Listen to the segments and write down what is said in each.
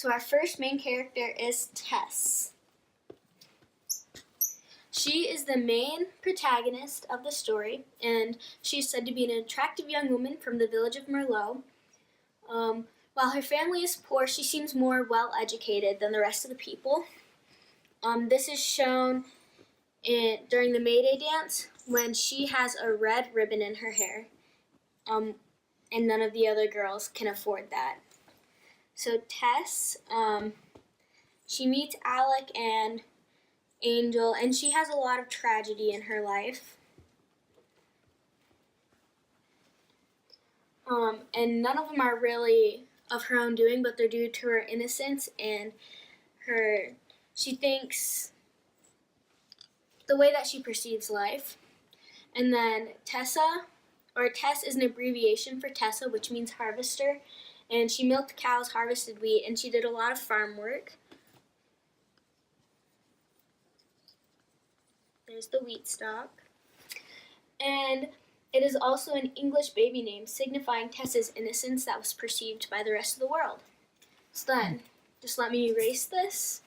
So our first main character is Tess. She is the main protagonist of the story, and she's said to be an attractive young woman from the village of Merlot. While her family is poor, she seems more well-educated than the rest of the people. This is shown during the May Day dance when she has a red ribbon in her hair, and none of the other girls can afford that. So Tess, she meets Alec and Angel, and she has a lot of tragedy in her life. And none of them are really of her own doing, but they're due to her innocence and she thinks the way that she perceives life. And then Tess is an abbreviation for Tessa, which means harvester, and she milked cows, harvested wheat, and she did a lot of farm work. There's the wheat stalk. And it is also an English baby name, signifying Tessa's innocence that was perceived by the rest of the world. So then, just let me erase this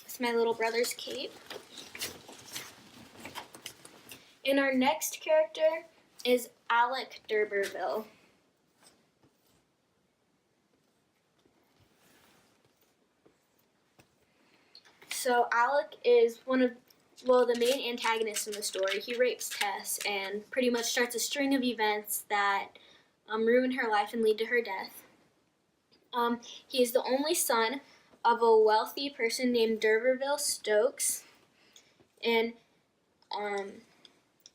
with my little brother's cape. And our next character is Alec d'Urberville. So Alec is the main antagonist in the story. He rapes Tess and pretty much starts a string of events that ruin her life and lead to her death. He is the only son of a wealthy person named d'Urberville Stokes, and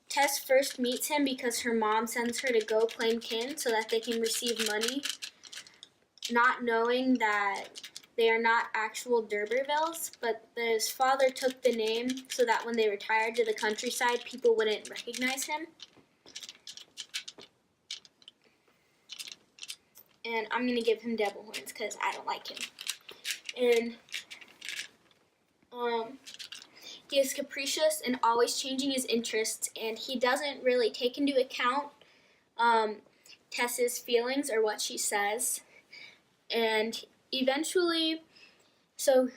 Tess first meets him because her mom sends her to go claim kin so that they can receive money, not knowing that they are not actual d'Urbervilles, but his father took the name so that when they retired to the countryside, people wouldn't recognize him. And I'm going to give him devil horns because I don't like him. And he is capricious and always changing his interests, and he doesn't really take into account Tess's feelings or what she says. And eventually, so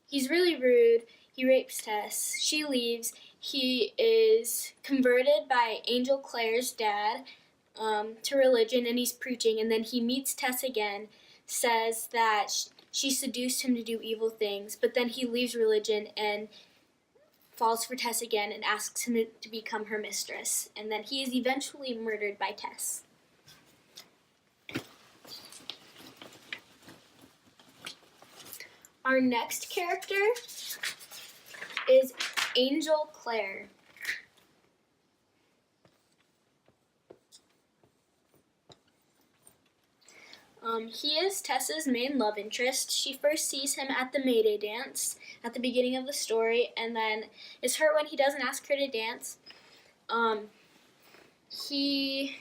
he's really rude. He rapes Tess. She leaves. He is converted by Angel Claire's dad to religion, and he's preaching. And then he meets Tess again, says that she seduced him to do evil things, but then he leaves religion and falls for Tess again and asks him to become her mistress. And then he is eventually murdered by Tess. Our next character is Angel Claire. He is Tessa's main love interest. She first sees him at the May Day dance at the beginning of the story, and then is hurt when he doesn't ask her to dance. He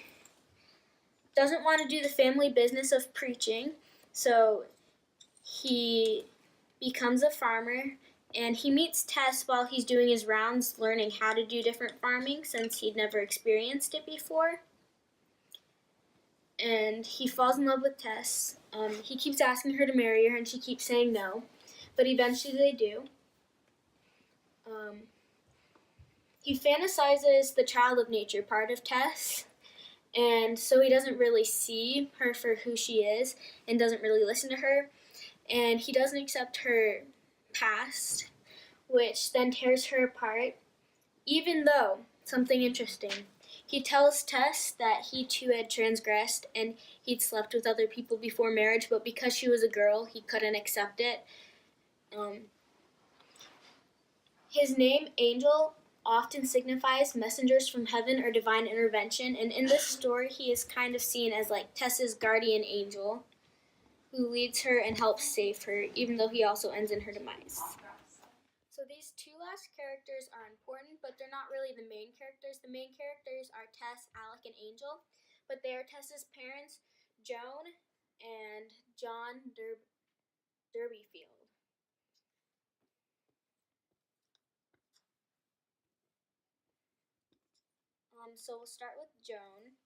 doesn't want to do the family business of preaching, so he becomes a farmer, and he meets Tess while he's doing his rounds learning how to do different farming since he'd never experienced it before. And he falls in love with Tess. He keeps asking her to marry her, and she keeps saying no, but eventually they do. He fantasizes the child of nature part of Tess, and so he doesn't really see her for who she is and doesn't really listen to her, and he doesn't accept her past, which then tears her apart, even though, something interesting, he tells Tess that he too had transgressed and he'd slept with other people before marriage, but because she was a girl, he couldn't accept it. His name, Angel, often signifies messengers from heaven or divine intervention, and in this story he is kind of seen as like Tessa's guardian angel who leads her and helps save her, even though he also ends in her demise. So these two last characters are important, but they're not really the main characters. The main characters are Tess, Alec, and Angel, but they are Tess's parents, Joan and John Derbyfield. So we'll start with Joan.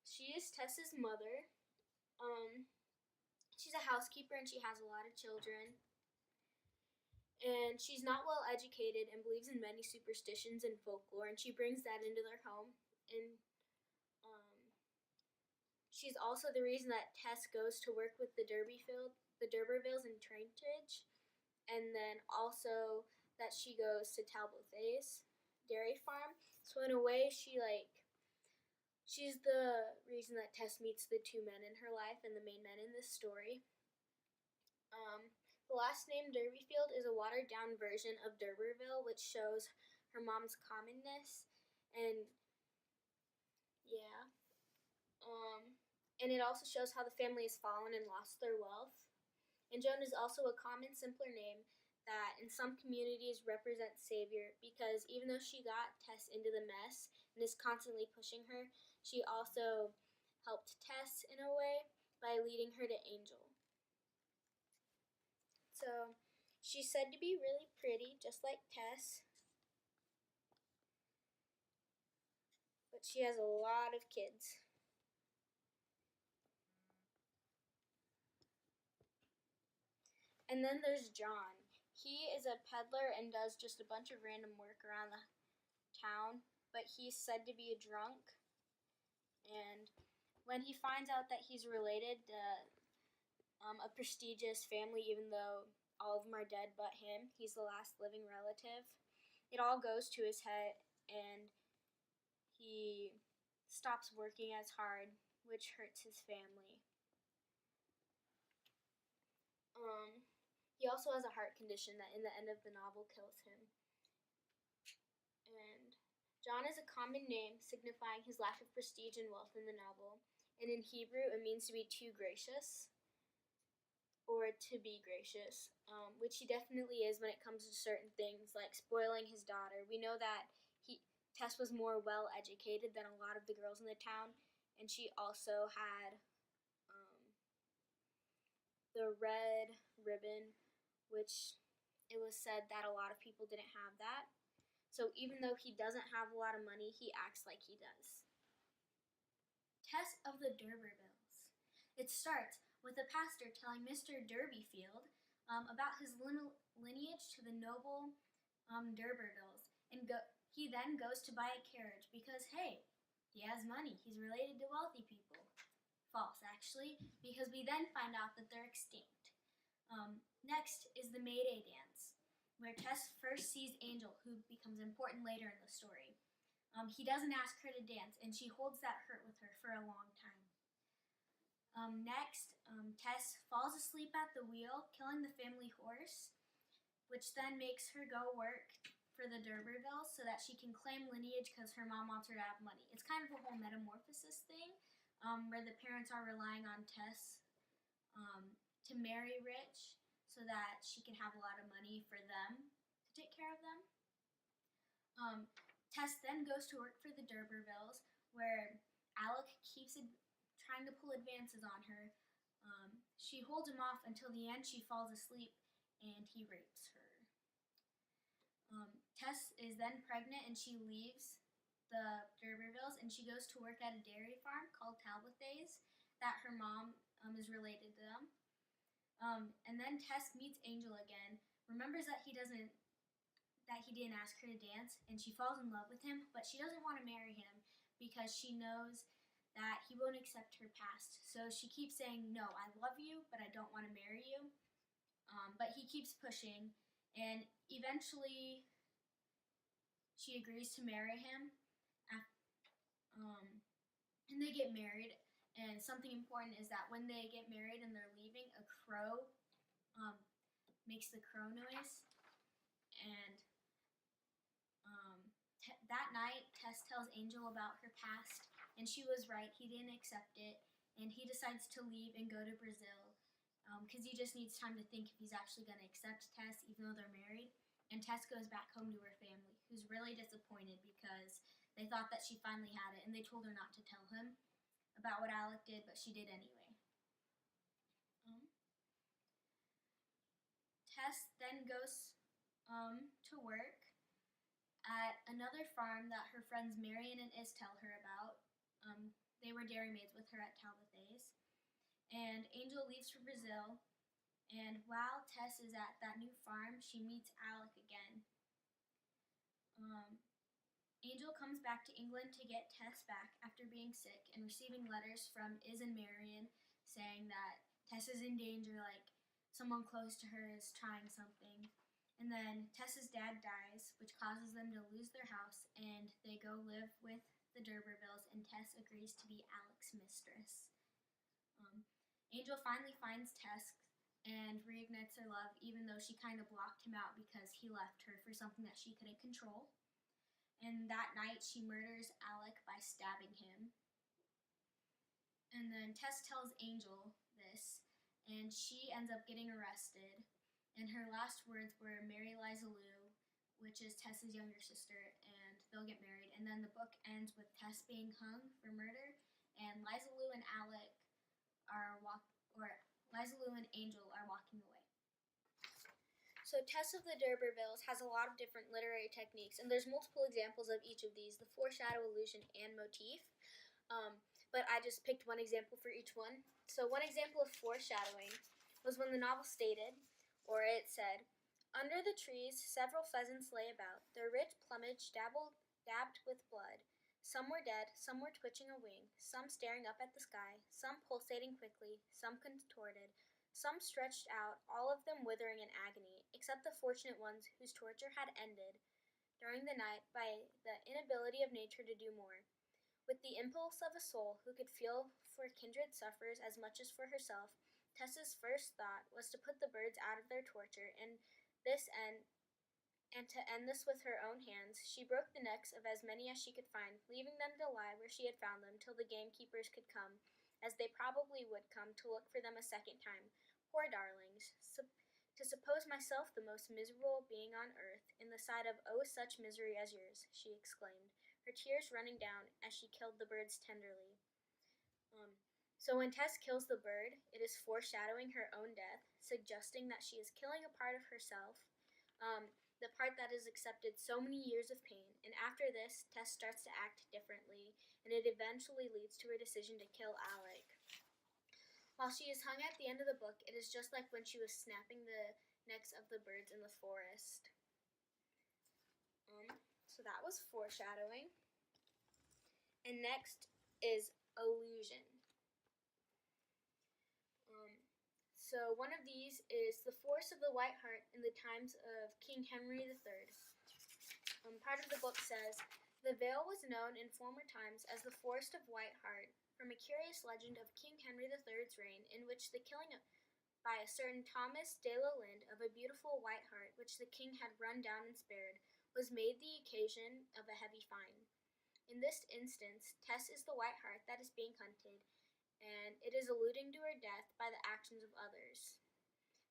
She is Tess's mother. She's a housekeeper and she has a lot of children. And she's not well educated and believes in many superstitions and folklore, and she brings that into their home. And she's also the reason that Tess goes to work with the D'Urbervilles in Trantridge, and then also that she goes to Talbot's dairy farm. So in a way, she's the reason that Tess meets the two men in her life and the main men in this story. The last name Derbyfield is a watered down version of D'Urberville, which shows her mom's commonness, and yeah. And it also shows how the family has fallen and lost their wealth. And Joan is also a common, simpler name that in some communities represents Savior, because even though she got Tess into the mess and is constantly pushing her, she also helped Tess in a way by leading her to Angel. So she's said to be really pretty, just like Tess, but she has a lot of kids. And then there's John. He is a peddler and does just a bunch of random work around the town, but he's said to be a drunk. And when he finds out that he's related to a prestigious family, even though all of them are dead but him, he's the last living relative, it all goes to his head and he stops working as hard, which hurts his family. He also has a heart condition that in the end of the novel kills him. And John is a common name signifying his lack of prestige and wealth in the novel. And in Hebrew, it means to be too gracious or to be gracious, which he definitely is when it comes to certain things like spoiling his daughter. We know that Tess was more well educated than a lot of the girls in the town, and she also had the red ribbon, which it was said that a lot of people didn't have that. So even though he doesn't have a lot of money, he acts like he does. Tess of the D'Urbervilles. It starts with the pastor telling Mr. Derbyfield about his lineage to the noble D'Urbervilles, and he then goes to buy a carriage because, hey, he has money. He's related to wealthy people. False, actually, because we then find out that they're extinct. Next is the May Day dance, where Tess first sees Angel, who becomes important later in the story. He doesn't ask her to dance, and she holds that hurt with her for a long time. Next, Tess falls asleep at the wheel, killing the family horse, which then makes her go work for the D'Urbervilles so that she can claim lineage because her mom wants her to have money. It's kind of a whole metamorphosis thing, where the parents are relying on Tess to marry rich so that she can have a lot of money for them to take care of them. Tess then goes to work for the D'Urbervilles, where Alec keeps trying to pull advances on her. She holds him off until the end. She falls asleep and he rapes her. Tess is then pregnant and she leaves the D'Urbervilles and she goes to work at a dairy farm called Talbot's that her mom is related to them. And then Tess meets Angel again, remembers that he didn't ask her to dance, and she falls in love with him, but she doesn't want to marry him because she knows that he won't accept her past. So she keeps saying, no, I love you, but I don't want to marry you. But he keeps pushing, and eventually she agrees to marry him. And they get married, and something important is that when they get married and they're leaving, a crow makes the crow noise. And that night, Tess tells Angel about her past, and she was right. He didn't accept it, and he decides to leave and go to Brazil because he just needs time to think if he's actually going to accept Tess, even though they're married. And Tess goes back home to her family, who's really disappointed because they thought that she finally had it, and they told her not to tell him about what Alec did, but she did anyway. Tess then goes to work at another farm that her friends Marion and Is tell her about. They were dairy maids with her at Talbot's. and Angel leaves for Brazil. And while Tess is at that new farm, she meets Alec again. Angel comes back to England to get Tess back after being sick and receiving letters from Iz and Marion saying that Tess is in danger, like someone close to her is trying something. And then Tess's dad dies, which causes them to lose their house, and they go live with the D'Urbervilles, and Tess agrees to be Alec's mistress. Angel finally finds Tess and reignites their love, even though she kind of blocked him out because he left her for something that she couldn't control. And that night, she murders Alec by stabbing him. And then Tess tells Angel this, and she ends up getting arrested. And her last words were "Marry Liza Lou," which is Tess's younger sister, and they'll get married. And then the book ends with Tess being hung for murder, and Liza Lou and Angel are walking away. So Tess of the D'Urbervilles has a lot of different literary techniques, and there's multiple examples of each of these, the foreshadow, illusion, and motif. But I just picked one example for each one. So one example of foreshadowing was when the novel stated, or it said, "Under the trees several pheasants lay about, their rich plumage dabbed with blood. Some were dead, some were twitching a wing, some staring up at the sky, some pulsating quickly, some contorted, some stretched out, all of them withering in agony, except the fortunate ones whose torture had ended during the night by the inability of nature to do more. With the impulse of a soul who could feel for kindred sufferers as much as for herself, Tessa's first thought was to put the birds out of their torture, and to end this with her own hands, she broke the necks of as many as she could find, leaving them to lie where she had found them till the gamekeepers could come, as they probably would come, to look for them a second time. Poor darlings! To suppose myself the most miserable being on earth, in the sight of such misery as yours," she exclaimed, her tears running down as she killed the birds tenderly. So when Tess kills the bird, it is foreshadowing her own death, suggesting that she is killing a part of herself, the part that has accepted so many years of pain. And after this, Tess starts to act differently, and it eventually leads to her decision to kill Alec. While she is hung at the end of the book, it is just like when she was snapping the necks of the birds in the forest. So that was foreshadowing. And next is illusion. So one of these is the force of the white hart in the times of King Henry III. Part of the book says, "The veil was known in former times as the force of white hart, from a curious legend of King Henry III's reign, in which the killing by a certain Thomas de la Linde of a beautiful white hart, which the king had run down and spared, was made the occasion of a heavy fine. In this instance, Tess is the white hart that is being hunted, and it is alluding to her death by the actions of others.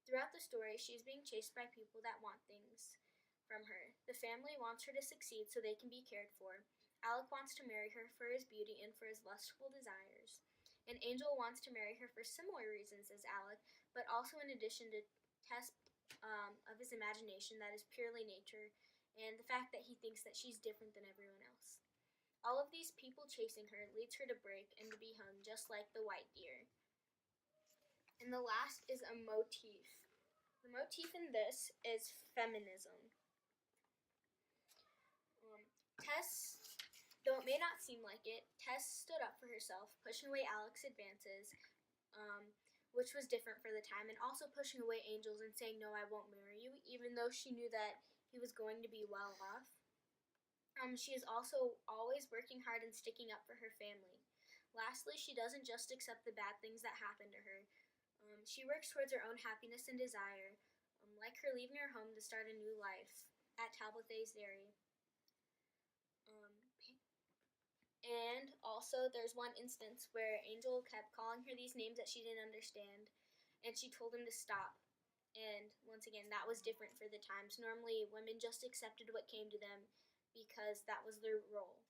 Throughout the story, she is being chased by people that want things from her. The family wants her to succeed so they can be cared for. Alec wants to marry her for his beauty and for his lustful desires. And Angel wants to marry her for similar reasons as Alec, but also in addition to Tess of his imagination that is purely nature, and the fact that he thinks that she's different than everyone else. All of these people chasing her leads her to break and to be hung, just like the white deer." And the last is a motif. The motif in this is feminism. Tess, though it may not seem like it, Tess stood up for herself, pushing away Alec's advances, which was different for the time, and also pushing away Angel's and saying, "No, I won't marry you," even though she knew that he was going to be well off. She is also always working hard and sticking up for her family. Lastly, she doesn't just accept the bad things that happen to her. She works towards her own happiness and desire, like her leaving her home to start a new life at Talbothays Dairy. And also, there's one instance where Angel kept calling her these names that she didn't understand, and she told him to stop. And once again, that was different for the times. Normally, women just accepted what came to them because that was their role.